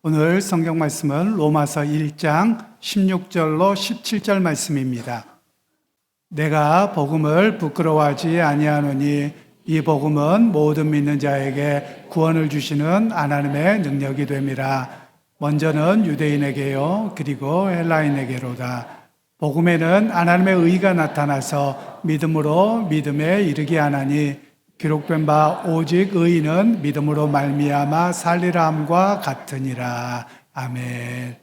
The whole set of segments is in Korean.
오늘 성경 말씀은 로마서 1장 16절로 17절 말씀입니다. 내가 복음을 부끄러워하지 아니하노니 이 복음은 모든 믿는 자에게 구원을 주시는 하나님의 능력이 됨이라. 먼저는 유대인에게요 그리고 헬라인에게로다. 복음에는 하나님의 의가 나타나서 믿음으로 믿음에 이르게 하나니 기록된 바 오직 의인은 믿음으로 말미암아 살리라 함과 같으니라. 아멘.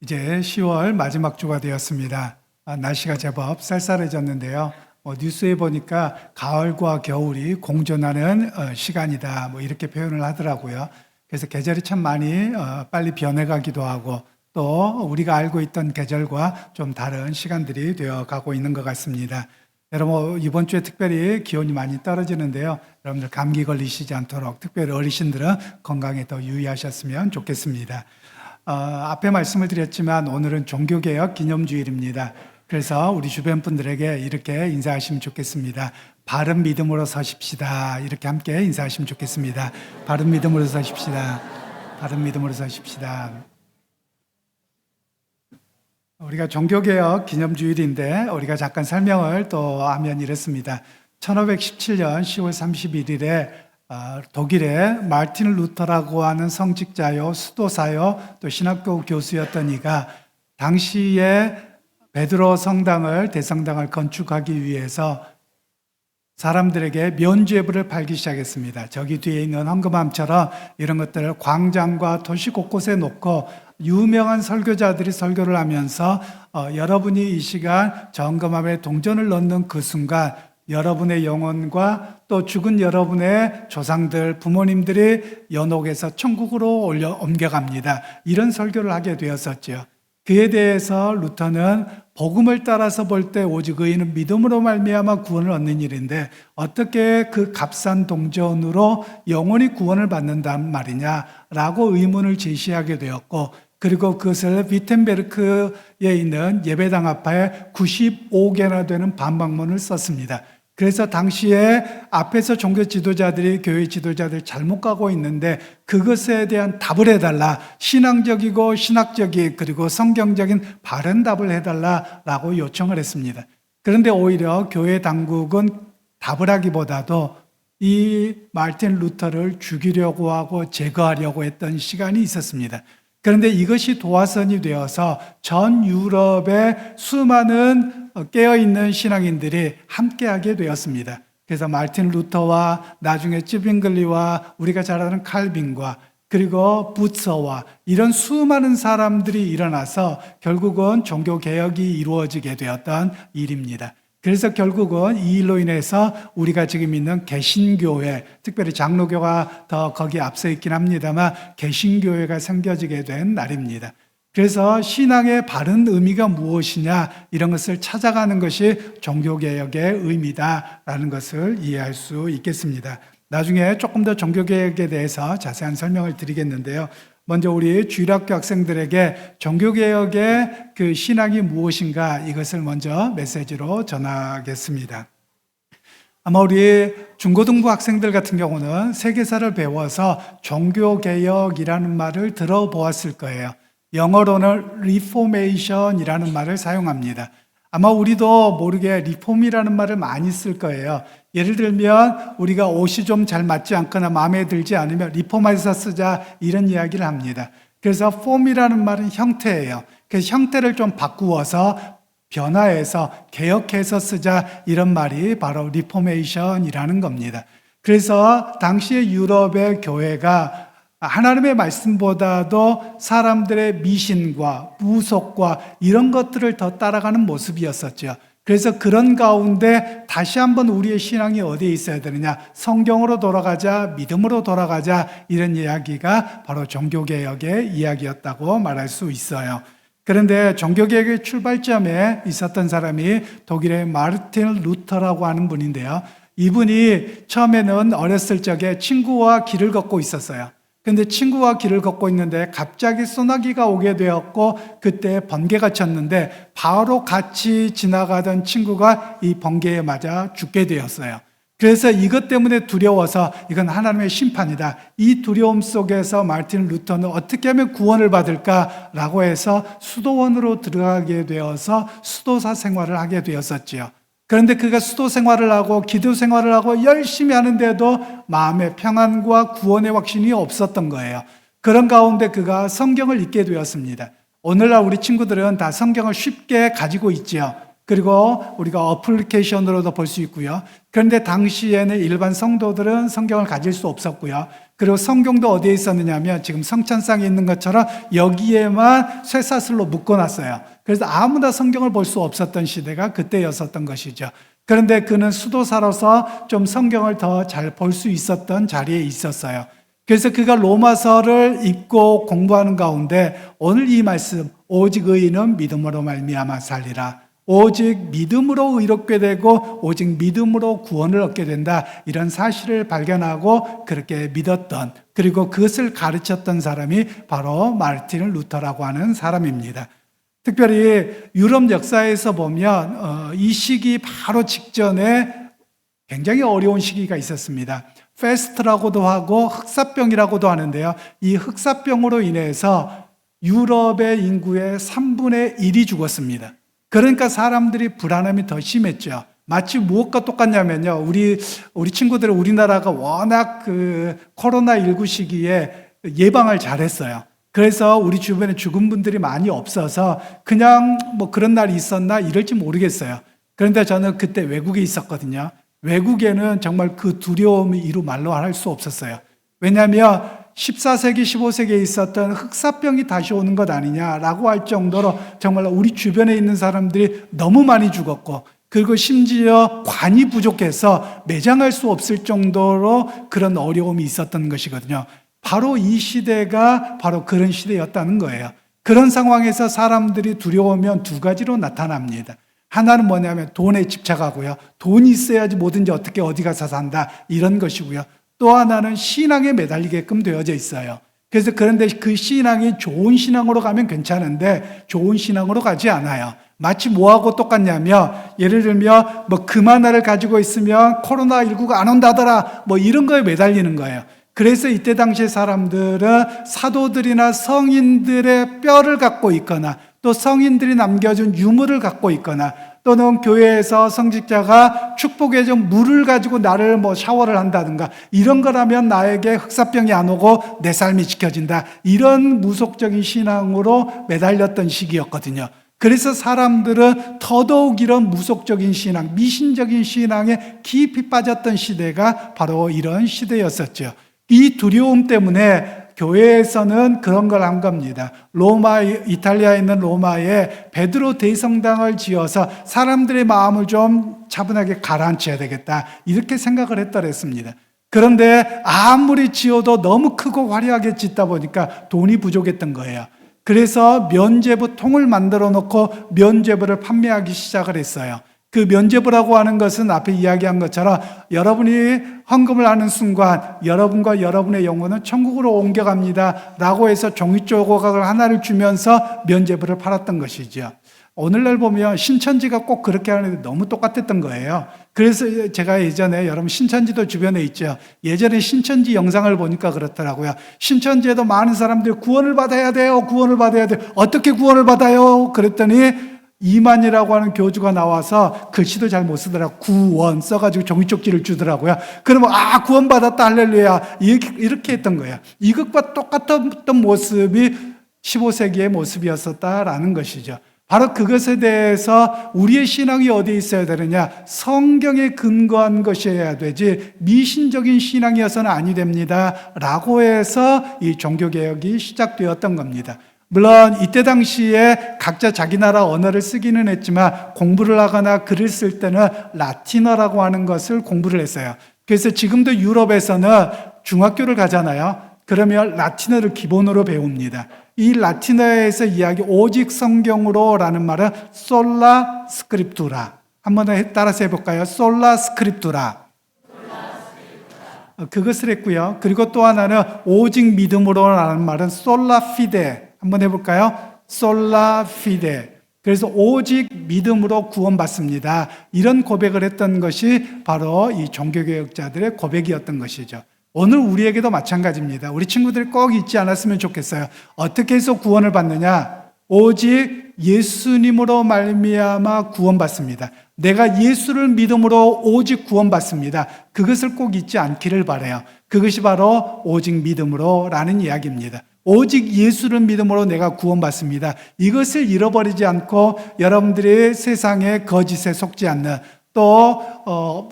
이제 10월 마지막 주가 되었습니다. 날씨가 제법 쌀쌀해졌는데요. 뉴스에 보니까 가을과 겨울이 공존하는 시간이다 이렇게 표현을 하더라고요. 그래서 계절이 참 많이 빨리 변해가기도 하고 또 우리가 알고 있던 계절과 좀 다른 시간들이 되어가고 있는 것 같습니다. 여러분, 이번 주에 특별히 기온이 많이 떨어지는데요. 여러분들 감기 걸리시지 않도록 특별히 어르신들은 건강에 더 유의하셨으면 좋겠습니다. 앞에 말씀을 드렸지만 오늘은 종교개혁 기념주일입니다. 그래서 우리 주변 분들에게 이렇게 인사하시면 좋겠습니다. 바른 믿음으로 서십시다. 이렇게 함께 인사하시면 좋겠습니다. 바른 믿음으로 서십시다. 바른 믿음으로 서십시다. 우리가 종교개혁 기념주일인데 우리가 잠깐 설명을 또 하면 이렇습니다. 1517년 10월 31일에 독일의 마르틴 루터라고 하는 성직자요, 수도사요, 또 신학교 교수였던 이가 당시에 베드로 성당을, 대성당을 건축하기 위해서 사람들에게 면죄부를 팔기 시작했습니다. 저기 뒤에 있는 헌금함처럼 이런 것들을 광장과 도시 곳곳에 놓고 유명한 설교자들이 설교를 하면서 여러분이 이 시간 저 헌금함에 동전을 넣는 그 순간 여러분의 영혼과 또 죽은 여러분의 조상들, 부모님들이 연옥에서 천국으로 옮겨갑니다. 이런 설교를 하게 되었었죠. 그에 대해서 루터는 복음을 따라서 볼 때 오직 의인은 믿음으로 말미암아 구원을 얻는 일인데 어떻게 그 값싼 동전으로 영원히 구원을 받는단 말이냐라고 의문을 제시하게 되었고, 그리고 그것을 위텐베르크에 있는 예배당 앞에 95개나 되는 반박문을 썼습니다. 그래서 당시에 앞에서 종교 지도자들이, 교회 지도자들이 잘못 가고 있는데 그것에 대한 답을 해달라, 신앙적이고 신학적인 그리고 성경적인 바른 답을 해달라라고 요청을 했습니다. 그런데 오히려 교회 당국은 답을 하기보다도 이 마르틴 루터를 죽이려고 하고 제거하려고 했던 시간이 있었습니다. 그런데 이것이 도화선이 되어서 전 유럽의 수많은 깨어있는 신앙인들이 함께하게 되었습니다. 그래서 마르틴 루터와 나중에 쯔빙글리와 우리가 잘 아는 칼빈과 그리고 부처와 이런 수많은 사람들이 일어나서 결국은 종교개혁이 이루어지게 되었던 일입니다. 그래서 결국은 이 일로 인해서 우리가 지금 있는 개신교회, 특별히 장로교가 더 거기에 앞서 있긴 합니다만 개신교회가 생겨지게 된 날입니다. 그래서 신앙의 바른 의미가 무엇이냐 이런 것을 찾아가는 것이 종교개혁의 의미다라는 것을 이해할 수 있겠습니다. 나중에 조금 더 종교개혁에 대해서 자세한 설명을 드리겠는데요. 먼저 우리 주일학교 학생들에게 종교개혁의 그 신앙이 무엇인가 이것을 먼저 메시지로 전하겠습니다. 아마 우리 중고등부 학생들 같은 경우는 세계사를 배워서 종교개혁이라는 말을 들어보았을 거예요. 영어로는 리포메이션이라는 말을 사용합니다. 아마 우리도 모르게 리폼이라는 말을 많이 쓸 거예요. 예를 들면 우리가 옷이 좀 잘 맞지 않거나 마음에 들지 않으면 리폼해서 쓰자 이런 이야기를 합니다. 그래서 폼이라는 말은 형태예요. 그래서 형태를 좀 바꾸어서 변화해서 개혁해서 쓰자 이런 말이 바로 리포메이션이라는 겁니다. 그래서 당시의 유럽의 교회가 하나님의 말씀보다도 사람들의 미신과 무속과 이런 것들을 더 따라가는 모습이었었죠. 그래서 그런 가운데 다시 한번 우리의 신앙이 어디에 있어야 되느냐, 성경으로 돌아가자, 믿음으로 돌아가자 이런 이야기가 바로 종교개혁의 이야기였다고 말할 수 있어요. 그런데 종교개혁의 출발점에 있었던 사람이 독일의 마르틴 루터라고 하는 분인데요. 이분이 처음에는 어렸을 적에 친구와 길을 걷고 있었어요. 근데 친구와 길을 걷고 있는데 갑자기 소나기가 오게 되었고 그때 번개가 쳤는데 바로 같이 지나가던 친구가 이 번개에 맞아 죽게 되었어요. 그래서 이것 때문에 두려워서 이건 하나님의 심판이다. 이 두려움 속에서 마르틴 루터는 어떻게 하면 구원을 받을까라고 해서 수도원으로 들어가게 되어서 수도사 생활을 하게 되었었지요. 그런데 그가 수도 생활을 하고 기도 생활을 하고 열심히 하는데도 마음의 평안과 구원의 확신이 없었던 거예요. 그런 가운데 그가 성경을 읽게 되었습니다. 오늘날 우리 친구들은 다 성경을 쉽게 가지고 있지요. 그리고 우리가 어플리케이션으로도 볼 수 있고요. 그런데 당시에는 일반 성도들은 성경을 가질 수 없었고요. 그리고 성경도 어디에 있었느냐 하면 지금 성찬상에 있는 것처럼 여기에만 쇠사슬로 묶어놨어요. 그래서 아무나 성경을 볼 수 없었던 시대가 그때였었던 것이죠. 그런데 그는 수도사로서 좀 성경을 더 잘 볼 수 있었던 자리에 있었어요. 그래서 그가 로마서를 읽고 공부하는 가운데 오늘 이 말씀, 오직 의인은 믿음으로 말미암아 살리라. 오직 믿음으로 의롭게 되고 오직 믿음으로 구원을 얻게 된다. 이런 사실을 발견하고 그렇게 믿었던, 그리고 그것을 가르쳤던 사람이 바로 마르틴 루터라고 하는 사람입니다. 특별히 유럽 역사에서 보면 이 시기 바로 직전에 굉장히 어려운 시기가 있었습니다. 페스트라고도 하고 흑사병이라고도 하는데요. 이 흑사병으로 인해서 유럽의 인구의 3분의 1이 죽었습니다. 그러니까 사람들이 불안함이 더 심했죠. 마치 무엇과 똑같냐면요. 우리 친구들은 우리나라가 워낙 그 코로나19 시기에 예방을 잘했어요. 그래서 우리 주변에 죽은 분들이 많이 없어서 그냥 뭐 그런 날이 있었나 이럴지 모르겠어요. 그런데 저는 그때 외국에 있었거든요. 외국에는 정말 그 두려움이 이루 말로 할 수 없었어요. 왜냐하면 14세기, 15세기에 있었던 흑사병이 다시 오는 것 아니냐라고 할 정도로 정말 우리 주변에 있는 사람들이 너무 많이 죽었고, 그리고 심지어 관이 부족해서 매장할 수 없을 정도로 그런 어려움이 있었던 것이거든요. 바로 이 시대가 바로 그런 시대였다는 거예요. 그런 상황에서 사람들이 두려우면 두 가지로 나타납니다. 하나는 뭐냐면 돈에 집착하고요. 돈이 있어야지 뭐든지 어떻게 어디 가서 산다, 이런 것이고요. 또 하나는 신앙에 매달리게끔 되어져 있어요. 그래서 그런데 그 신앙이 좋은 신앙으로 가면 괜찮은데 좋은 신앙으로 가지 않아요. 마치 뭐하고 똑같냐면, 예를 들면 뭐 금 하나를 가지고 있으면 코로나19가 안 온다더라, 뭐 이런 거에 매달리는 거예요. 그래서 이때 당시의 사람들은 사도들이나 성인들의 뼈를 갖고 있거나 또 성인들이 남겨준 유물을 갖고 있거나 또는 교회에서 성직자가 축복해준 물을 가지고 나를 뭐 샤워를 한다든가 이런 거라면 나에게 흑사병이 안 오고 내 삶이 지켜진다, 이런 무속적인 신앙으로 매달렸던 시기였거든요. 그래서 사람들은 더더욱 이런 무속적인 신앙, 미신적인 신앙에 깊이 빠졌던 시대가 바로 이런 시대였었죠. 이 두려움 때문에 교회에서는 그런 걸 한 겁니다. 이탈리아에 있는 로마에 베드로 대성당을 지어서 사람들의 마음을 좀 차분하게 가라앉혀야 되겠다, 이렇게 생각을 했더랬습니다. 그런데 아무리 지어도 너무 크고 화려하게 짓다 보니까 돈이 부족했던 거예요. 그래서 면죄부 통을 만들어 놓고 면죄부를 판매하기 시작을 했어요. 그 면죄부라고 하는 것은 앞에 이야기한 것처럼 여러분이 헌금을 하는 순간 여러분과 여러분의 영혼은 천국으로 옮겨갑니다 라고 해서 종이 조각을 하나를 주면서 면죄부를 팔았던 것이죠. 오늘날 보면 신천지가 꼭 그렇게 하는데 너무 똑같았던 거예요. 그래서 제가 예전에, 여러분 신천지도 주변에 있죠. 예전에 신천지 영상을 보니까 그렇더라고요. 신천지에도 많은 사람들이 구원을 받아야 돼요. 구원을 받아야 돼요. 어떻게 구원을 받아요? 그랬더니 이만이라고 하는 교주가 나와서 글씨도 잘 못 쓰더라고요. 구원 써가지고 종이쪽지를 주더라고요. 그러면 구원받았다 할렐루야, 이렇게 했던 거예요. 이것과 똑같았던 모습이 15세기의 모습이었었다라는 것이죠. 바로 그것에 대해서 우리의 신앙이 어디에 있어야 되느냐, 성경에 근거한 것이어야 되지 미신적인 신앙이어서는 아니 됩니다 라고 해서 이 종교개혁이 시작되었던 겁니다. 물론 이때 당시에 각자 자기 나라 언어를 쓰기는 했지만 공부를 하거나 글을 쓸 때는 라틴어라고 하는 것을 공부를 했어요. 그래서 지금도 유럽에서는 중학교를 가잖아요. 그러면 라틴어를 기본으로 배웁니다. 이 라틴어에서 이야기 오직 성경으로 라는 말은 솔라 스크립투라. 한번 따라서 해볼까요? 솔라 스크립투라. 그것을 했고요. 그리고 또 하나는 오직 믿음으로라는 말은 솔라 피데. 한번 해볼까요? 솔라 피데. 그래서 오직 믿음으로 구원받습니다. 이런 고백을 했던 것이 바로 이 종교개혁자들의 고백이었던 것이죠. 오늘 우리에게도 마찬가지입니다. 우리 친구들 꼭 잊지 않았으면 좋겠어요. 어떻게 해서 구원을 받느냐? 오직 예수님으로 말미암아 구원받습니다. 내가 예수를 믿음으로 오직 구원받습니다. 그것을 꼭 잊지 않기를 바라요. 그것이 바로 오직 믿음으로라는 이야기입니다. 오직 예수를 믿음으로 내가 구원받습니다. 이것을 잃어버리지 않고 여러분들이 세상의 거짓에 속지 않는, 또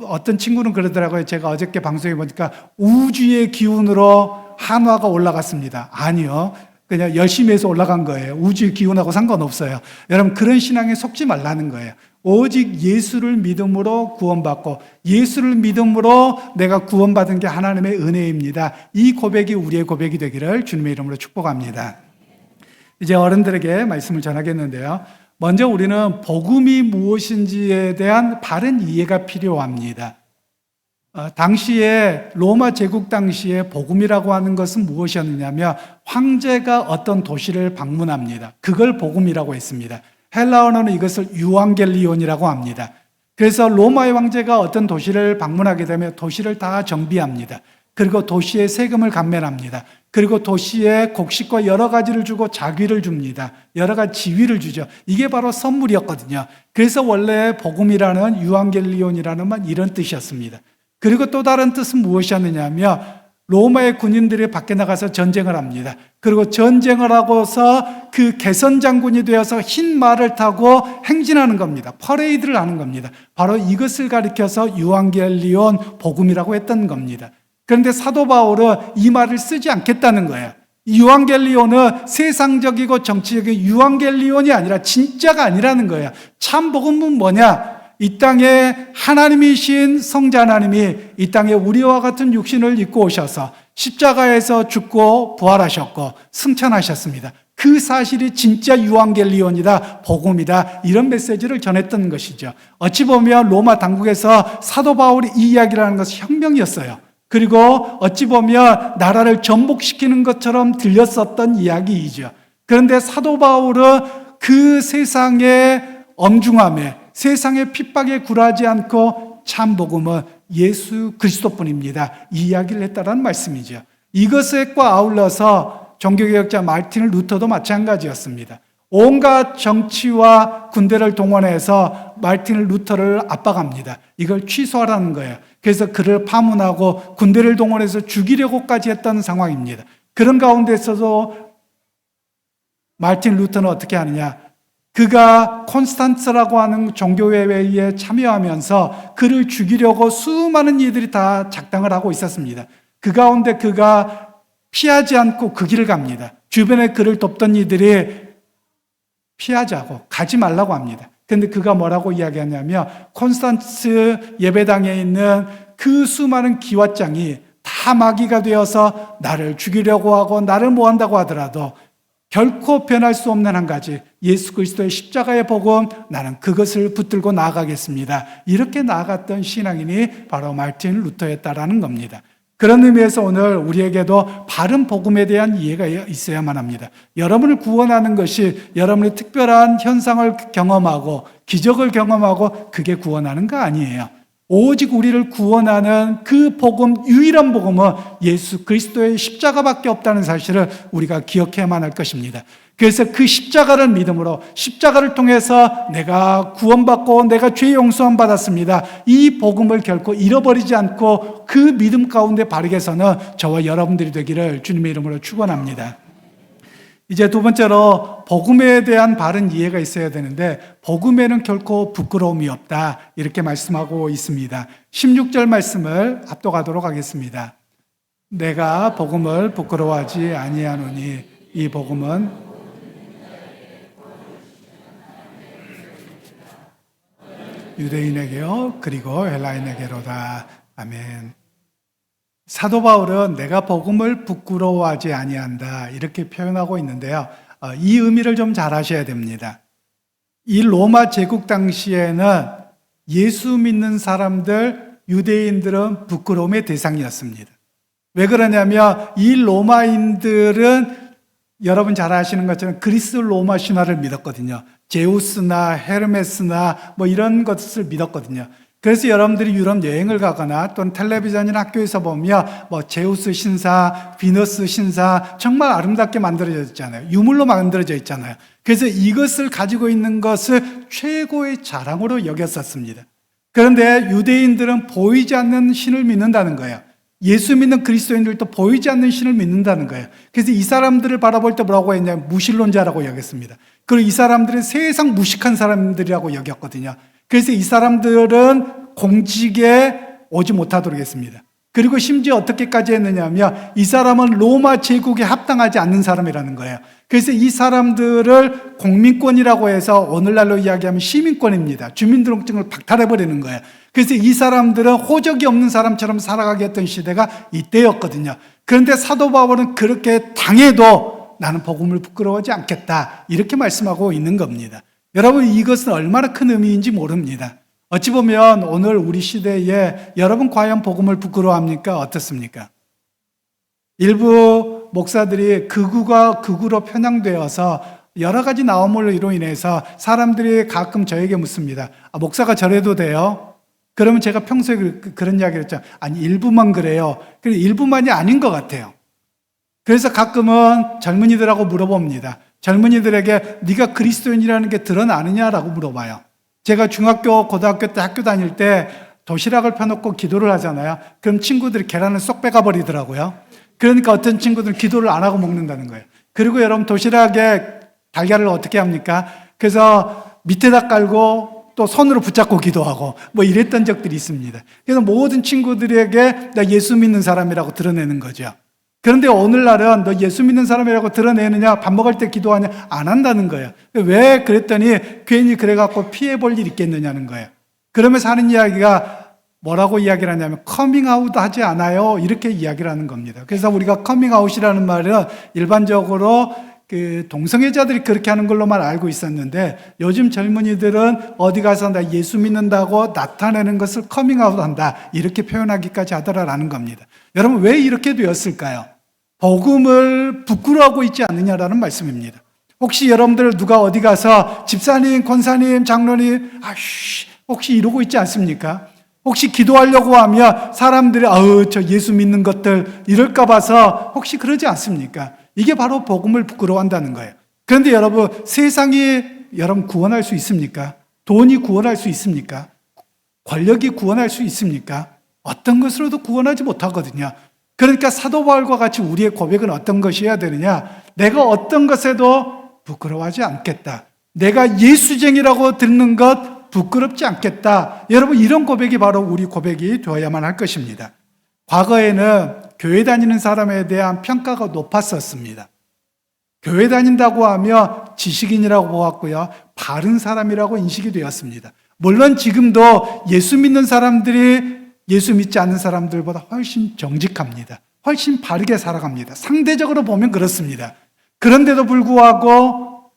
어떤 친구는 그러더라고요. 제가 어저께 방송에 보니까 우주의 기운으로 한화가 올라갔습니다. 아니요. 그냥 열심히 해서 올라간 거예요. 우주의 기운하고 상관없어요. 여러분, 그런 신앙에 속지 말라는 거예요. 오직 예수를 믿음으로 구원받고 예수를 믿음으로 내가 구원받은 게 하나님의 은혜입니다. 이 고백이 우리의 고백이 되기를 주님의 이름으로 축복합니다. 이제 어른들에게 말씀을 전하겠는데요. 먼저 우리는 복음이 무엇인지에 대한 바른 이해가 필요합니다. 당시에 로마 제국 당시에 복음이라고 하는 것은 무엇이었느냐면 황제가 어떤 도시를 방문합니다. 그걸 복음이라고 했습니다. 헬라어로는 이것을 유앙겔리온이라고 합니다. 그래서 로마의 황제가 어떤 도시를 방문하게 되면 도시를 다 정비합니다. 그리고 도시에 세금을 감면합니다. 그리고 도시에 곡식과 여러 가지를 주고 자귀를 줍니다. 여러 가지 지위를 주죠. 이게 바로 선물이었거든요. 그래서 원래 복음이라는 유앙겔리온이라는 말 이런 뜻이었습니다. 그리고 또 다른 뜻은 무엇이었느냐면 로마의 군인들이 밖에 나가서 전쟁을 합니다. 그리고 전쟁을 하고서 그 개선 장군이 되어서 흰 말을 타고 행진하는 겁니다. 퍼레이드를 하는 겁니다. 바로 이것을 가리켜서 유앙겔리온 복음이라고 했던 겁니다. 그런데 사도 바울은 이 말을 쓰지 않겠다는 거예요. 유앙겔리온은 세상적이고 정치적인 유앙겔리온이 아니라 진짜가 아니라는 거예요. 참 복음은 뭐냐? 이 땅에 하나님이신 성자 하나님이 이 땅에 우리와 같은 육신을 입고 오셔서 십자가에서 죽고 부활하셨고 승천하셨습니다. 그 사실이 진짜 유앙겔리온이다, 복음이다, 이런 메시지를 전했던 것이죠. 어찌 보면 로마 당국에서 사도 바울이 이 이야기를 하는 것은 혁명이었어요. 그리고 어찌 보면 나라를 전복시키는 것처럼 들렸었던 이야기이죠. 그런데 사도 바울은 그 세상의 엄중함에, 세상의 핍박에 굴하지 않고 참 복음은 예수 그리스도뿐입니다. 이 이야기를 했다는 말씀이죠. 이것과 아울러서 종교개혁자 마르틴 루터도 마찬가지였습니다. 온갖 정치와 군대를 동원해서 마르틴 루터를 압박합니다. 이걸 취소하라는 거예요. 그래서 그를 파문하고 군대를 동원해서 죽이려고까지 했던 상황입니다. 그런 가운데서도 마르틴 루터는 어떻게 하느냐? 그가 콘스탄츠라고 하는 종교회의에 참여하면서 그를 죽이려고 수많은 이들이 다 작당을 하고 있었습니다. 그 가운데 그가 피하지 않고 그 길을 갑니다. 주변에 그를 돕던 이들이 피하자고, 가지 말라고 합니다. 그런데 그가 뭐라고 이야기하냐면 콘스탄츠 예배당에 있는 그 수많은 기왓장이 다 마귀가 되어서 나를 죽이려고 하고 나를 뭐 한다고 하더라도 결코 변할 수 없는 한 가지, 예수 그리스도의 십자가의 복음, 나는 그것을 붙들고 나아가겠습니다. 이렇게 나아갔던 신앙인이 바로 마르틴 루터였다라는 겁니다. 그런 의미에서 오늘 우리에게도 바른 복음에 대한 이해가 있어야만 합니다. 여러분을 구원하는 것이 여러분의 특별한 현상을 경험하고 기적을 경험하고 그게 구원하는 거 아니에요. 오직 우리를 구원하는 그 복음, 유일한 복음은 예수 그리스도의 십자가밖에 없다는 사실을 우리가 기억해야만 할 것입니다. 그래서 그 십자가를 믿음으로, 십자가를 통해서 내가 구원받고 내가 죄 용서함 받았습니다. 이 복음을 결코 잃어버리지 않고 그 믿음 가운데 바르게 서는 저와 여러분들이 되기를 주님의 이름으로 축원합니다. 이제 두 번째로 복음에 대한 바른 이해가 있어야 되는데 복음에는 결코 부끄러움이 없다, 이렇게 말씀하고 있습니다. 16절 말씀을 압도하도록 하겠습니다. 내가 복음을 부끄러워하지 아니하노니 이 복음은 유대인에게요 그리고 헬라인에게로다. 아멘. 사도 바울은 내가 복음을 부끄러워하지 아니한다, 이렇게 표현하고 있는데요. 이 의미를 좀 잘 아셔야 됩니다. 이 로마 제국 당시에는 예수 믿는 사람들, 유대인들은 부끄러움의 대상이었습니다. 왜 그러냐면 이 로마인들은 여러분 잘 아시는 것처럼 그리스 로마 신화를 믿었거든요. 제우스나 헤르메스나 뭐 이런 것을 믿었거든요. 그래서 여러분들이 유럽 여행을 가거나 또는 텔레비전이나 학교에서 보면 뭐 제우스 신사, 비너스 신사 정말 아름답게 만들어져 있잖아요. 유물로 만들어져 있잖아요. 그래서 이것을 가지고 있는 것을 최고의 자랑으로 여겼었습니다. 그런데 유대인들은 보이지 않는 신을 믿는다는 거예요. 예수 믿는 그리스도인들도 보이지 않는 신을 믿는다는 거예요. 그래서 이 사람들을 바라볼 때 뭐라고 했냐면 무신론자라고 여겼습니다. 그리고 이 사람들은 세상 무식한 사람들이라고 여겼거든요. 그래서 이 사람들은 공직에 오지 못하도록 했습니다. 그리고 심지어 어떻게까지 했느냐 하면 이 사람은 로마 제국에 합당하지 않는 사람이라는 거예요. 그래서 이 사람들을 공민권이라고 해서 오늘날로 이야기하면 시민권입니다. 주민등록증을 박탈해버리는 거예요. 그래서 이 사람들은 호적이 없는 사람처럼 살아가게 했던 시대가 이때였거든요. 그런데 사도 바울은 그렇게 당해도 나는 복음을 부끄러워하지 않겠다 이렇게 말씀하고 있는 겁니다. 여러분 이것은 얼마나 큰 의미인지 모릅니다. 어찌 보면 오늘 우리 시대에 여러분 과연 복음을 부끄러워합니까? 어떻습니까? 일부 목사들이 극우가 극우로 편향되어서 여러 가지 나옴으로 인해서 사람들이 가끔 저에게 묻습니다. 목사가 저래도 돼요? 그러면 제가 평소에 그런 이야기를 했죠. 아니 일부만 그래요. 일부만이 아닌 것 같아요. 그래서 가끔은 젊은이들하고 물어봅니다. 젊은이들에게 네가 그리스도인이라는 게 드러나느냐라고 물어봐요. 제가 중학교, 고등학교 때 학교 다닐 때 도시락을 펴놓고 기도를 하잖아요. 그럼 친구들이 계란을 쏙 빼가버리더라고요. 그러니까 어떤 친구들은 기도를 안 하고 먹는다는 거예요. 그리고 여러분 도시락에 달걀을 어떻게 합니까? 그래서 밑에다 깔고 또 손으로 붙잡고 기도하고 뭐 이랬던 적들이 있습니다. 그래서 모든 친구들에게 나 예수 믿는 사람이라고 드러내는 거죠. 그런데 오늘날은 너 예수 믿는 사람이라고 드러내느냐, 밥 먹을 때 기도하냐, 안 한다는 거예요. 왜 그랬더니 괜히 그래갖고 피해볼 일 있겠느냐는 거예요. 그러면서 하는 이야기가 뭐라고 이야기를 하냐면 커밍아웃 하지 않아요 이렇게 이야기를 하는 겁니다. 그래서 우리가 커밍아웃이라는 말은 일반적으로 그 동성애자들이 그렇게 하는 걸로만 알고 있었는데 요즘 젊은이들은 어디 가서 나 예수 믿는다고 나타내는 것을 커밍아웃 한다 이렇게 표현하기까지 하더라라는 겁니다. 여러분 왜 이렇게 되었을까요? 복음을 부끄러워하고 있지 않느냐라는 말씀입니다. 혹시 여러분들 누가 어디 가서 집사님, 권사님, 장로님 혹시 이러고 있지 않습니까? 혹시 기도하려고 하면 사람들이 저 예수 믿는 것들 이럴까 봐서 혹시 그러지 않습니까? 이게 바로 복음을 부끄러워한다는 거예요. 그런데 여러분 세상이 여러분 구원할 수 있습니까? 돈이 구원할 수 있습니까? 권력이 구원할 수 있습니까? 어떤 것으로도 구원하지 못하거든요. 그러니까 사도 바울과 같이 우리의 고백은 어떤 것이어야 되느냐? 내가 어떤 것에도 부끄러워하지 않겠다. 내가 예수쟁이라고 듣는 것 부끄럽지 않겠다. 여러분 이런 고백이 바로 우리 고백이 되어야만 할 것입니다. 과거에는 교회 다니는 사람에 대한 평가가 높았었습니다. 교회 다닌다고 하면 지식인이라고 보았고요. 바른 사람이라고 인식이 되었습니다. 물론 지금도 예수 믿는 사람들이 예수 믿지 않는 사람들보다 훨씬 정직합니다. 훨씬 바르게 살아갑니다. 상대적으로 보면 그렇습니다. 그런데도 불구하고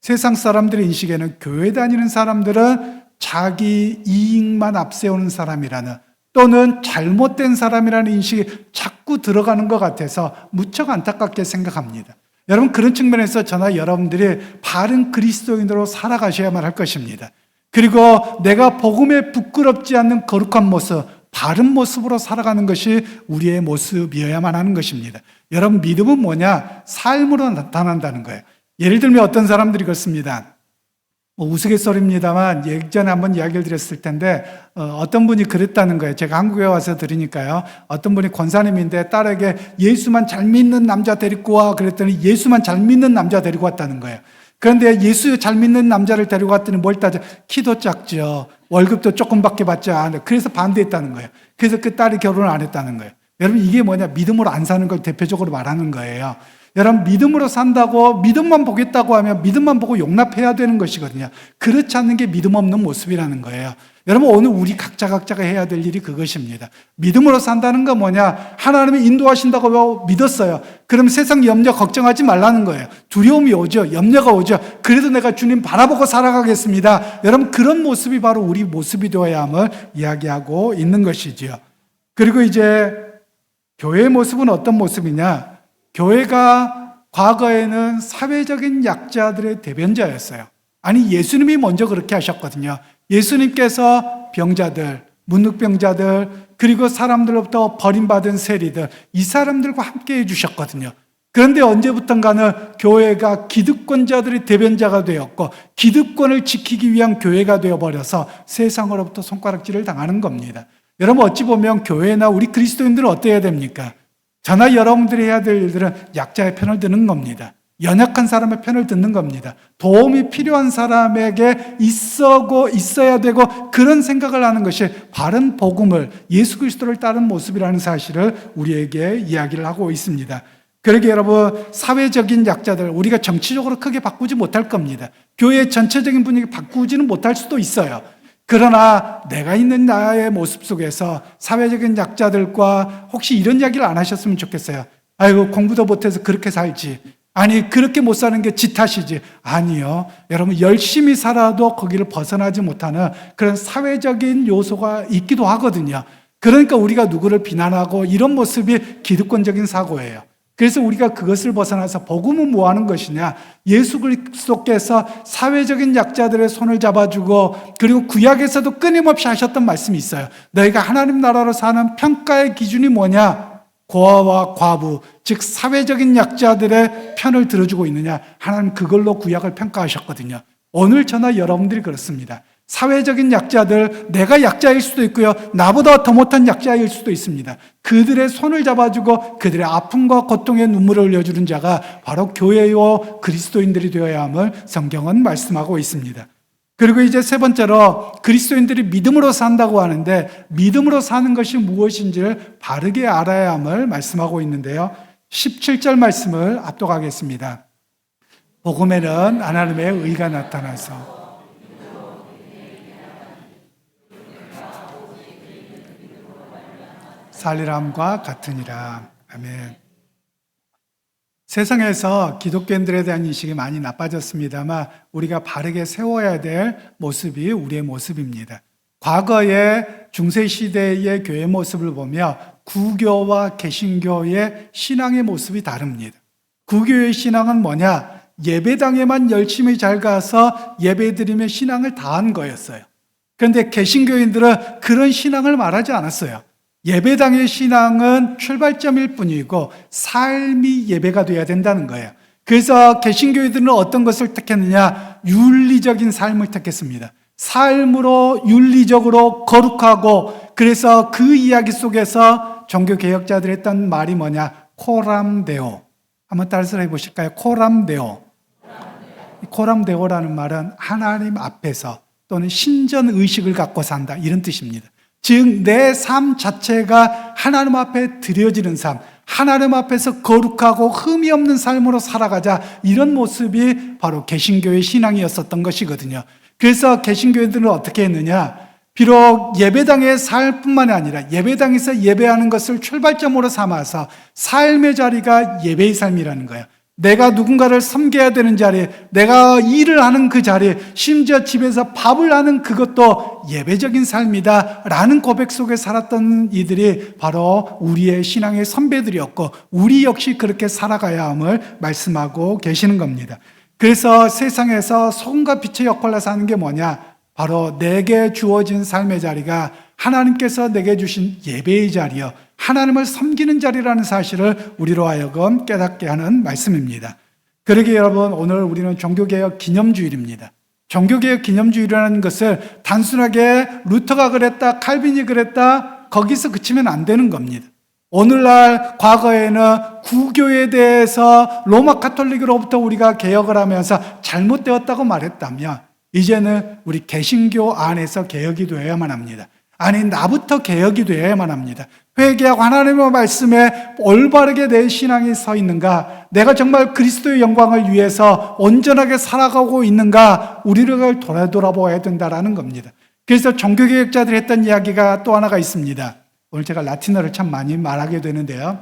세상 사람들의 인식에는 교회 다니는 사람들은 자기 이익만 앞세우는 사람이라는 또는 잘못된 사람이라는 인식이 자꾸 들어가는 것 같아서 무척 안타깝게 생각합니다. 여러분 그런 측면에서 저나 여러분들이 바른 그리스도인으로 살아가셔야만 할 것입니다. 그리고 내가 복음에 부끄럽지 않는 거룩한 모습, 바른 모습으로 살아가는 것이 우리의 모습이어야만 하는 것입니다. 여러분 믿음은 뭐냐? 삶으로 나타난다는 거예요. 예를 들면 어떤 사람들이 그렇습니다. 우스갯소리입니다만 예전에 한번 이야기를 드렸을 텐데 어떤 분이 그랬다는 거예요. 제가 한국에 와서 들으니까요. 어떤 분이 권사님인데 딸에게 예수만 잘 믿는 남자 데리고 와 그랬더니 예수만 잘 믿는 남자 데리고 왔다는 거예요. 그런데 예수 잘 믿는 남자를 데리고 왔더니 뭘 따져? 키도 작죠. 월급도 조금밖에 받지 않아요. 그래서 반대했다는 거예요. 그래서 그 딸이 결혼을 안 했다는 거예요. 여러분 이게 뭐냐? 믿음으로 안 사는 걸 대표적으로 말하는 거예요. 여러분 믿음으로 산다고 믿음만 보겠다고 하면 믿음만 보고 용납해야 되는 것이거든요. 그렇지 않는 게 믿음 없는 모습이라는 거예요. 여러분 오늘 우리 각자가 해야 될 일이 그것입니다. 믿음으로 산다는 건 뭐냐? 하나님이 인도하신다고 믿었어요. 그럼 세상 염려 걱정하지 말라는 거예요. 두려움이 오죠. 염려가 오죠. 그래도 내가 주님 바라보고 살아가겠습니다. 여러분 그런 모습이 바로 우리 모습이 되어야 함을 이야기하고 있는 것이지요. 그리고 이제 교회의 모습은 어떤 모습이냐? 교회가 과거에는 사회적인 약자들의 대변자였어요. 아니, 예수님이 먼저 그렇게 하셨거든요. 예수님께서 병자들, 문득병자들, 그리고 사람들로부터 버림받은 세리들, 이 사람들과 함께 해주셨거든요. 그런데 언제부턴가는 교회가 기득권자들의 대변자가 되었고 기득권을 지키기 위한 교회가 되어버려서 세상으로부터 손가락질을 당하는 겁니다. 여러분, 어찌 보면 교회나 우리 그리스도인들은 어때야 됩니까? 저나 여러분들이 해야 될 일들은 약자의 편을 드는 겁니다. 연약한 사람의 편을 듣는 겁니다. 도움이 필요한 사람에게 있어야 되고 그런 생각을 하는 것이 바른 복음을, 예수 그리스도를 따른 모습이라는 사실을 우리에게 이야기를 하고 있습니다. 그러게 여러분, 사회적인 약자들, 우리가 정치적으로 크게 바꾸지 못할 겁니다. 교회 전체적인 분위기 바꾸지는 못할 수도 있어요. 그러나 내가 있는 나의 모습 속에서 사회적인 약자들과 혹시 이런 이야기를 안 하셨으면 좋겠어요. 아이고, 공부도 못해서 그렇게 살지. 아니, 그렇게 못 사는 게 지 탓이지. 아니요. 여러분, 열심히 살아도 거기를 벗어나지 못하는 그런 사회적인 요소가 있기도 하거든요. 그러니까 우리가 누구를 비난하고 이런 모습이 기득권적인 사고예요. 그래서 우리가 그것을 벗어나서 복음은 뭐 하는 것이냐? 예수 그리스도께서 사회적인 약자들의 손을 잡아주고, 그리고 구약에서도 끊임없이 하셨던 말씀이 있어요. 너희가 하나님 나라로 사는 평가의 기준이 뭐냐? 고아와 과부, 즉 사회적인 약자들의 편을 들어주고 있느냐? 하나님 그걸로 구약을 평가하셨거든요. 오늘 저나 여러분들이 그렇습니다. 사회적인 약자들, 내가 약자일 수도 있고요, 나보다 더 못한 약자일 수도 있습니다. 그들의 손을 잡아주고 그들의 아픔과 고통에 눈물을 흘려주는 자가 바로 교회요 그리스도인들이 되어야 함을 성경은 말씀하고 있습니다. 그리고 이제 세 번째로 그리스도인들이 믿음으로 산다고 하는데, 믿음으로 사는 것이 무엇인지를 바르게 알아야 함을 말씀하고 있는데요, 17절 말씀을 압독하겠습니다. 복음에는 하나님의 의가 나타나서 살리람과 같으니라. 아멘. 세상에서 기독교인들에 대한 인식이 많이 나빠졌습니다만 우리가 바르게 세워야 될 모습이 우리의 모습입니다. 과거의 중세시대의 교회 모습을 보며 구교와 개신교의 신앙의 모습이 다릅니다. 구교의 신앙은 뭐냐? 예배당에만 열심히 잘 가서 예배드리며 신앙을 다한 거였어요. 그런데 개신교인들은 그런 신앙을 말하지 않았어요. 예배당의 신앙은 출발점일 뿐이고 삶이 예배가 돼야 된다는 거예요. 그래서 개신교회들은 어떤 것을 택했느냐? 윤리적인 삶을 택했습니다. 삶으로 윤리적으로 거룩하고, 그래서 그 이야기 속에서 종교개혁자들이 했던 말이 뭐냐? 코람데오. 한번 따라서 해보실까요? 코람데오. 코람데오라는 말은 하나님 앞에서 또는 신전의식을 갖고 산다, 이런 뜻입니다. 즉 내 삶 자체가 하나님 앞에 드려지는 삶, 하나님 앞에서 거룩하고 흠이 없는 삶으로 살아가자, 이런 모습이 바로 개신교의 신앙이었었던 것이거든요. 그래서 개신교인들은 어떻게 했느냐? 비록 예배당에 살 뿐만이 아니라 예배당에서 예배하는 것을 출발점으로 삼아서 삶의 자리가 예배의 삶이라는 거예요. 내가 누군가를 섬겨야 되는 자리, 내가 일을 하는 그 자리, 심지어 집에서 밥을 하는 그것도 예배적인 삶이다 라는 고백 속에 살았던 이들이 바로 우리의 신앙의 선배들이었고, 우리 역시 그렇게 살아가야 함을 말씀하고 계시는 겁니다. 그래서 세상에서 소금과 빛의 역할을 사는 게 뭐냐? 바로 내게 주어진 삶의 자리가 하나님께서 내게 주신 예배의 자리요, 하나님을 섬기는 자리라는 사실을 우리로 하여금 깨닫게 하는 말씀입니다. 그러게 여러분, 오늘 우리는 종교개혁 기념주일입니다. 종교개혁 기념주일이라는 것을 단순하게 루터가 그랬다, 칼빈이 그랬다, 거기서 그치면 안 되는 겁니다. 오늘날 과거에는 구교에 대해서 로마 가톨릭으로부터 우리가 개혁을 하면서 잘못되었다고 말했다면, 이제는 우리 개신교 안에서 개혁이 되어야만 합니다. 아니, 나부터 개혁이 되어야만 합니다. 회개하고 하나님의 말씀에 올바르게 내 신앙이 서 있는가, 내가 정말 그리스도의 영광을 위해서 온전하게 살아가고 있는가, 우리를 돌아보아야 된다라는 겁니다. 그래서 종교개혁자들이 했던 이야기가 또 하나가 있습니다. 오늘 제가 라틴어를 참 많이 말하게 되는데요,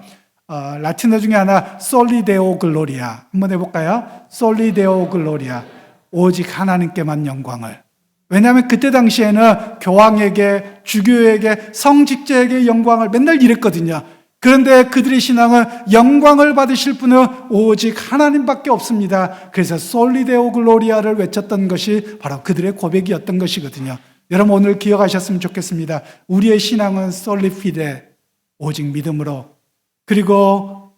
라틴어 중에 하나 솔리 데오 글로리아, 한번 해볼까요? 솔리 데오 글로리아, 오직 하나님께만 영광을. 왜냐하면 그때 당시에는 교황에게, 주교에게, 성직자에게 영광을 맨날 이랬거든요. 그런데 그들의 신앙은 영광을 받으실 분은 오직 하나님밖에 없습니다. 그래서 솔리데오 글로리아를 외쳤던 것이 바로 그들의 고백이었던 것이거든요. 여러분 오늘 기억하셨으면 좋겠습니다. 우리의 신앙은 솔리피데, 오직 믿음으로, 그리고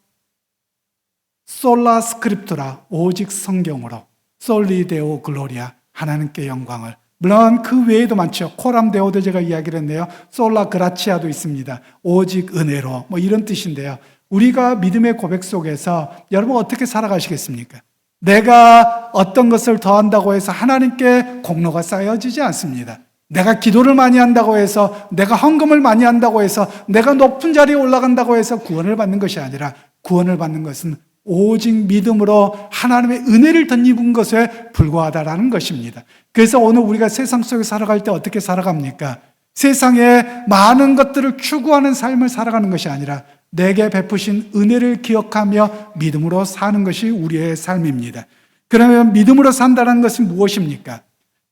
솔라 스크립투라, 오직 성경으로, 솔리데오 글로리아, 하나님께 영광을. 물론 그 외에도 많죠. 코람 데오도 제가 이야기를 했네요. 솔라 그라치아도 있습니다. 오직 은혜로, 이런 뜻인데요. 우리가 믿음의 고백 속에서 여러분 어떻게 살아가시겠습니까? 내가 어떤 것을 더한다고 해서 하나님께 공로가 쌓여지지 않습니다. 내가 기도를 많이 한다고 해서, 내가 헌금을 많이 한다고 해서, 내가 높은 자리에 올라간다고 해서 구원을 받는 것이 아니라, 구원을 받는 것은 오직 믿음으로 하나님의 은혜를 덧입은 것에 불과하다라는 것입니다. 그래서 오늘 우리가 세상 속에 살아갈 때 어떻게 살아갑니까? 세상에 많은 것들을 추구하는 삶을 살아가는 것이 아니라 내게 베푸신 은혜를 기억하며 믿음으로 사는 것이 우리의 삶입니다. 그러면 믿음으로 산다는 것은 무엇입니까?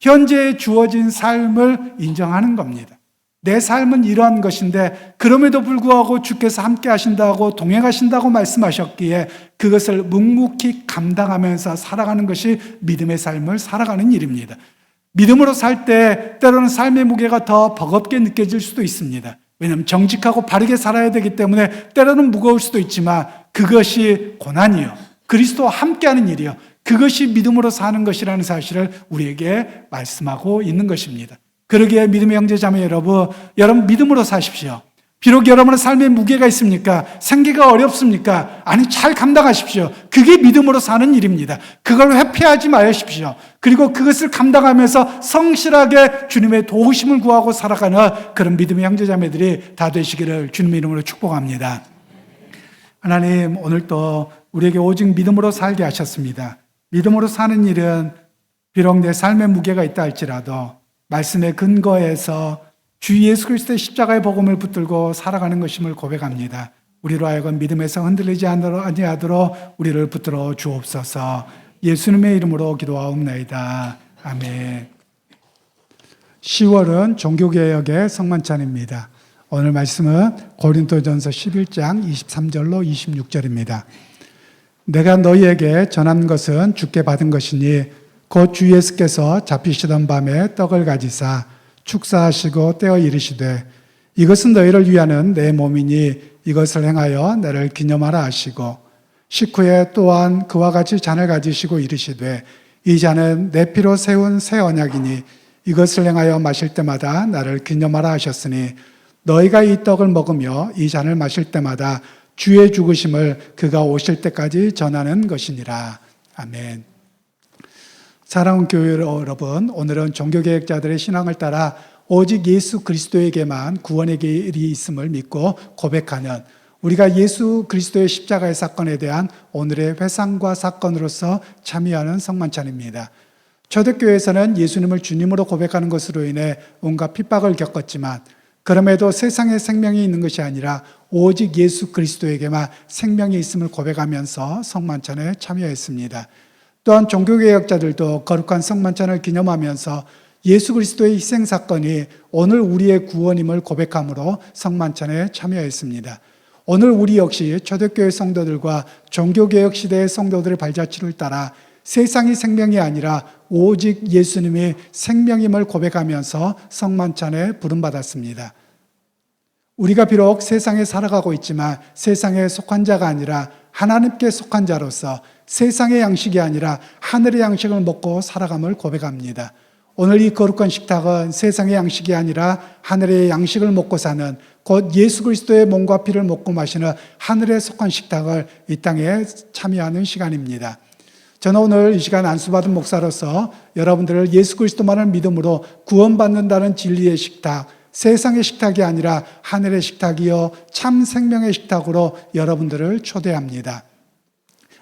현재에 주어진 삶을 인정하는 겁니다. 내 삶은 이러한 것인데 그럼에도 불구하고 주께서 함께 하신다고, 동행하신다고 말씀하셨기에 그것을 묵묵히 감당하면서 살아가는 것이 믿음의 삶을 살아가는 일입니다. 믿음으로 살 때 때로는 삶의 무게가 더 버겁게 느껴질 수도 있습니다. 왜냐하면 정직하고 바르게 살아야 되기 때문에 때로는 무거울 수도 있지만 그것이 고난이요, 그리스도와 함께하는 일이요, 그것이 믿음으로 사는 것이라는 사실을 우리에게 말씀하고 있는 것입니다. 그러기에 믿음의 형제자매 여러분 믿음으로 사십시오. 비록 여러분의 삶에 무게가 있습니까? 생계가 어렵습니까? 아니, 잘 감당하십시오. 그게 믿음으로 사는 일입니다. 그걸 회피하지 마십시오. 그리고 그것을 감당하면서 성실하게 주님의 도우심을 구하고 살아가는 그런 믿음의 형제자매들이 다 되시기를 주님의 이름으로 축복합니다. 하나님, 오늘 또 우리에게 오직 믿음으로 살게 하셨습니다. 믿음으로 사는 일은 비록 내 삶에 무게가 있다 할지라도 말씀의 근거에서 주 예수 그리스도의 십자가의 복음을 붙들고 살아가는 것임을 고백합니다. 우리로 하여금 믿음에서 흔들리지 아니하도록 우리를 붙들어 주옵소서. 예수님의 이름으로 기도하옵나이다. 아멘. 10월은 종교개혁의 성만찬입니다. 오늘 말씀은 고린도전서 11장 23절로 26절입니다. 내가 너희에게 전한 것은 주께 받은 것이니 곧 주 예수께서 잡히시던 밤에 떡을 가지사 축사하시고 떼어 이르시되 이것은 너희를 위하는 내 몸이니 이것을 행하여 나를 기념하라 하시고 식후에 또한 그와 같이 잔을 가지시고 이르시되 이 잔은 내 피로 세운 새 언약이니 이것을 행하여 마실 때마다 나를 기념하라 하셨으니 너희가 이 떡을 먹으며 이 잔을 마실 때마다 주의 죽으심을 그가 오실 때까지 전하는 것이니라. 아멘. 사랑하는 교회 여러분, 오늘은 종교개혁자들의 신앙을 따라 오직 예수 그리스도에게만 구원의 길이 있음을 믿고 고백하는, 우리가 예수 그리스도의 십자가의 사건에 대한 오늘의 회상과 사건으로서 참여하는 성만찬입니다. 초대교회에서는 예수님을 주님으로 고백하는 것으로 인해 온갖 핍박을 겪었지만 그럼에도 세상에 생명이 있는 것이 아니라 오직 예수 그리스도에게만 생명이 있음을 고백하면서 성만찬에 참여했습니다. 또한 종교개혁자들도 거룩한 성만찬을 기념하면서 예수 그리스도의 희생사건이 오늘 우리의 구원임을 고백함으로 성만찬에 참여했습니다. 오늘 우리 역시 초대교회 성도들과 종교개혁 시대의 성도들의 발자취를 따라 세상이 생명이 아니라 오직 예수님이 생명임을 고백하면서 성만찬에 부름받았습니다. 우리가 비록 세상에 살아가고 있지만 세상에 속한 자가 아니라 하나님께 속한 자로서 세상의 양식이 아니라 하늘의 양식을 먹고 살아감을 고백합니다. 오늘 이 거룩한 식탁은 세상의 양식이 아니라 하늘의 양식을 먹고 사는, 곧 예수 그리스도의 몸과 피를 먹고 마시는 하늘에 속한 식탁을 이 땅에 참여하는 시간입니다. 저는 오늘 이 시간 안수받은 목사로서 여러분들을 예수 그리스도만을 믿음으로 구원받는다는 진리의 식탁, 세상의 식탁이 아니라 하늘의 식탁이요 참 생명의 식탁으로 여러분들을 초대합니다.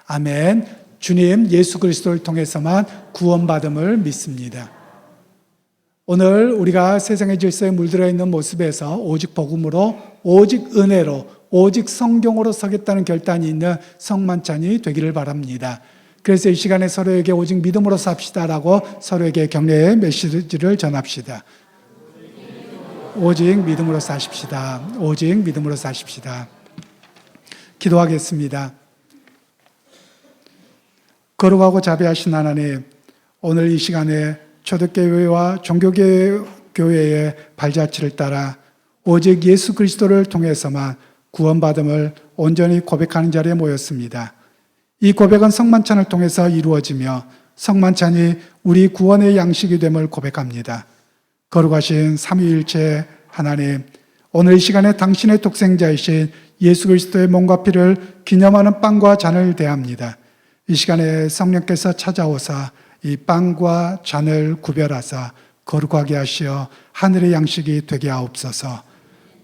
아멘. 주님 예수 그리스도를 통해서만 구원받음을 믿습니다. 오늘 우리가 세상의 질서에 물들어 있는 모습에서 오직 복음으로, 오직 은혜로, 오직 성경으로 서겠다는 결단이 있는 성만찬이 되기를 바랍니다. 그래서 이 시간에 서로에게 오직 믿음으로 삽시다라고 서로에게 격려의 메시지를 전합시다. 오직 믿음으로 사십시다. 오직 믿음으로 사십시다. 기도하겠습니다. 거룩하고 자비하신 하나님, 오늘 이 시간에 초대교회와 종교교회의 발자취를 따라 오직 예수 그리스도를 통해서만 구원받음을 온전히 고백하는 자리에 모였습니다. 이 고백은 성만찬을 통해서 이루어지며 성만찬이 우리 구원의 양식이 됨을 고백합니다. 거룩하신 삼위일체 하나님, 오늘 이 시간에 당신의 독생자이신 예수 그리스도의 몸과 피를 기념하는 빵과 잔을 대합니다. 이 시간에 성령께서 찾아오사 이 빵과 잔을 구별하사 거룩하게 하시어 하늘의 양식이 되게 하옵소서.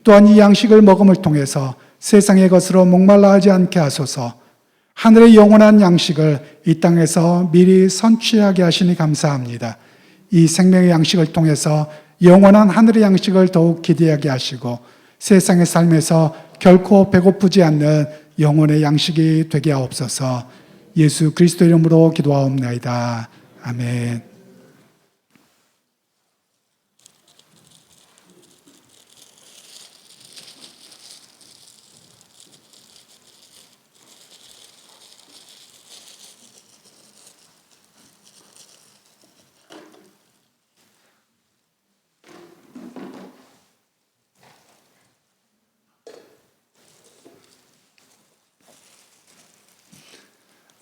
또한 이 양식을 먹음을 통해서 세상의 것으로 목말라 하지 않게 하소서. 하늘의 영원한 양식을 이 땅에서 미리 선취하게 하시니 감사합니다. 이 생명의 양식을 통해서 영원한 하늘의 양식을 더욱 기대하게 하시고 세상의 삶에서 결코 배고프지 않는 영혼의 양식이 되게 하옵소서. 예수 그리스도 이름으로 기도하옵나이다. 아멘.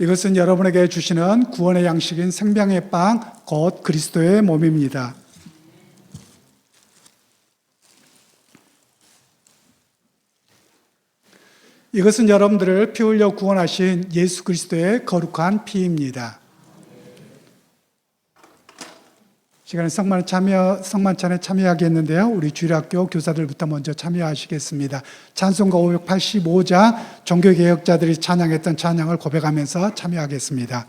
이것은 여러분에게 주시는 구원의 양식인 생명의 빵, 곧 그리스도의 몸입니다. 이것은 여러분들을 피 흘려 구원하신 예수 그리스도의 거룩한 피입니다. 시간에 성만찬에 참여하겠는데요. 우리 주일학교 교사들부터 먼저 참여하시겠습니다. 찬송가 585장 종교개혁자들이 찬양했던 찬양을 고백하면서 참여하겠습니다.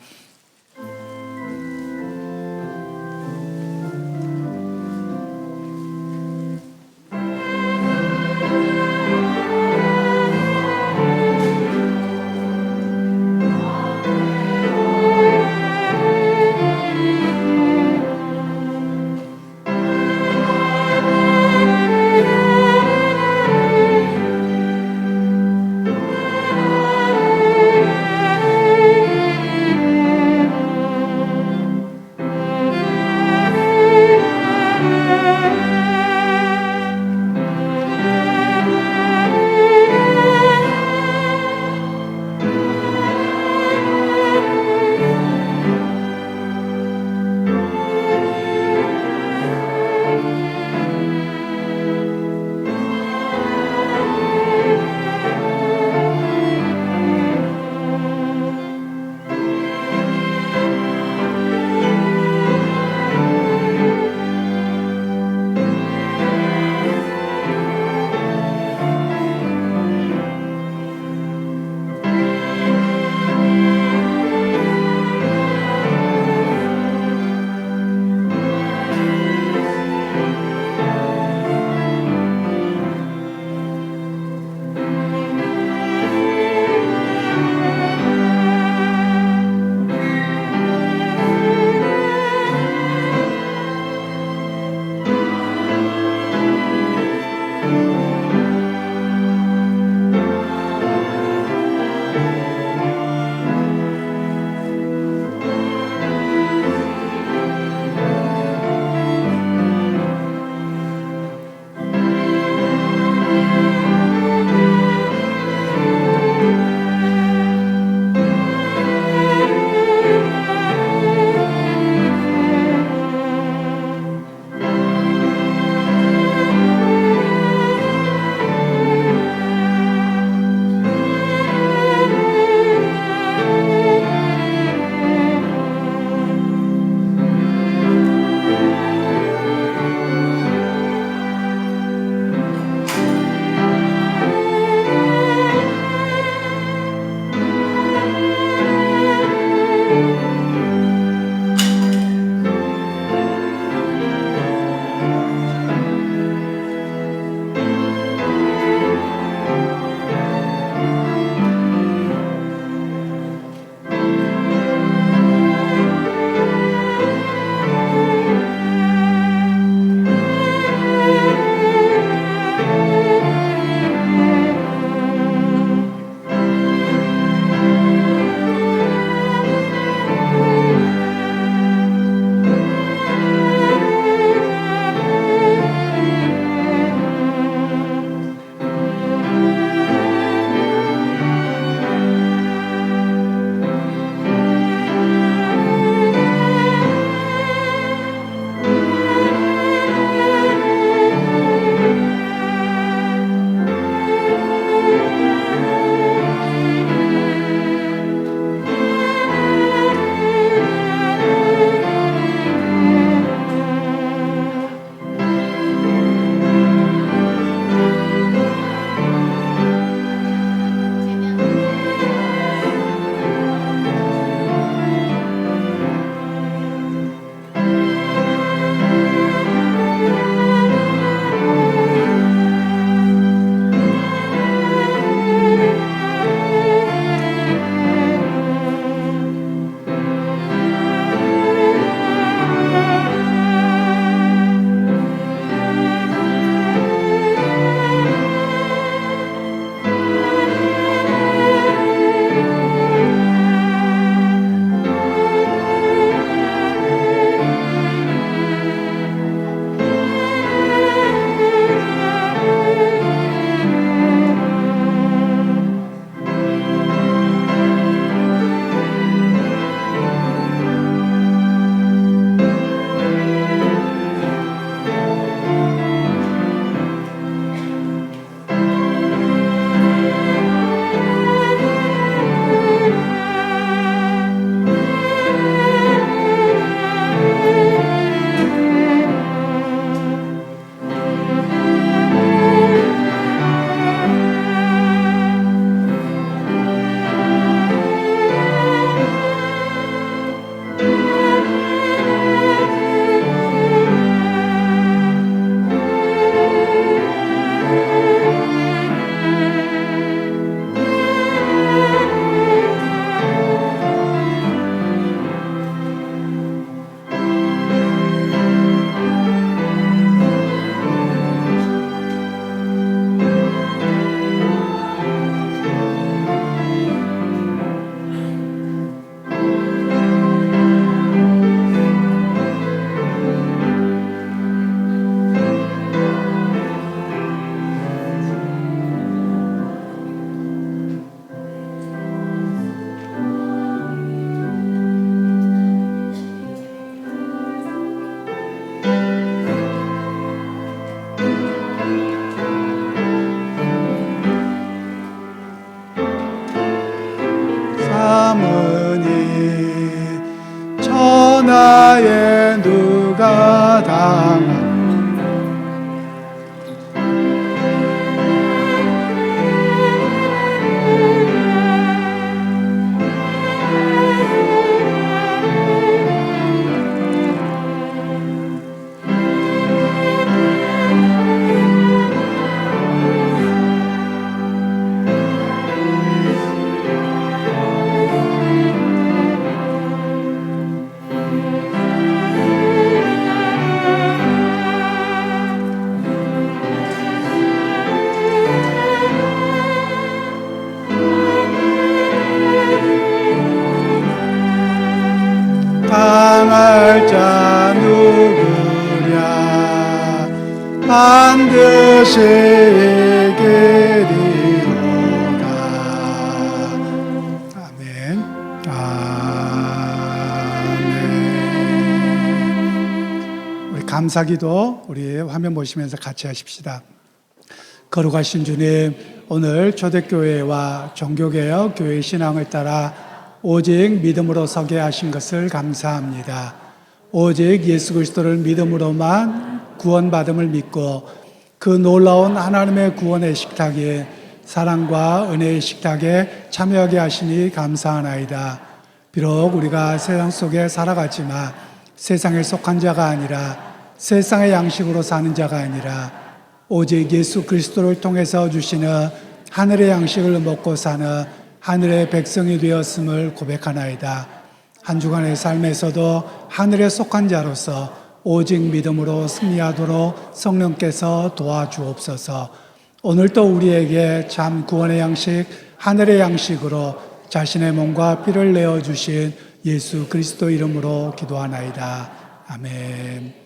반드시 이기리로다. 아멘. 아멘. 우리 감사기도 우리 화면 보시면서 같이 하십시다. 거룩하신 주님, 오늘 초대교회와 종교개혁 교회 신앙을 따라 오직 믿음으로 서게 하신 것을 감사합니다. 오직 예수 그리스도를 믿음으로만 구원받음을 믿고 그 놀라운 하나님의 구원의 식탁에, 사랑과 은혜의 식탁에 참여하게 하시니 감사하나이다. 비록 우리가 세상 속에 살아가지만 세상에 속한 자가 아니라 세상의 양식으로 사는 자가 아니라 오직 예수 그리스도를 통해서 주시는 하늘의 양식을 먹고 사는 하늘의 백성이 되었음을 고백하나이다. 한 주간의 삶에서도 하늘에 속한 자로서 오직 믿음으로 승리하도록 성령께서 도와주옵소서. 오늘도 우리에게 참 구원의 양식, 하늘의 양식으로 자신의 몸과 피를 내어주신 예수 그리스도 이름으로 기도하나이다. 아멘.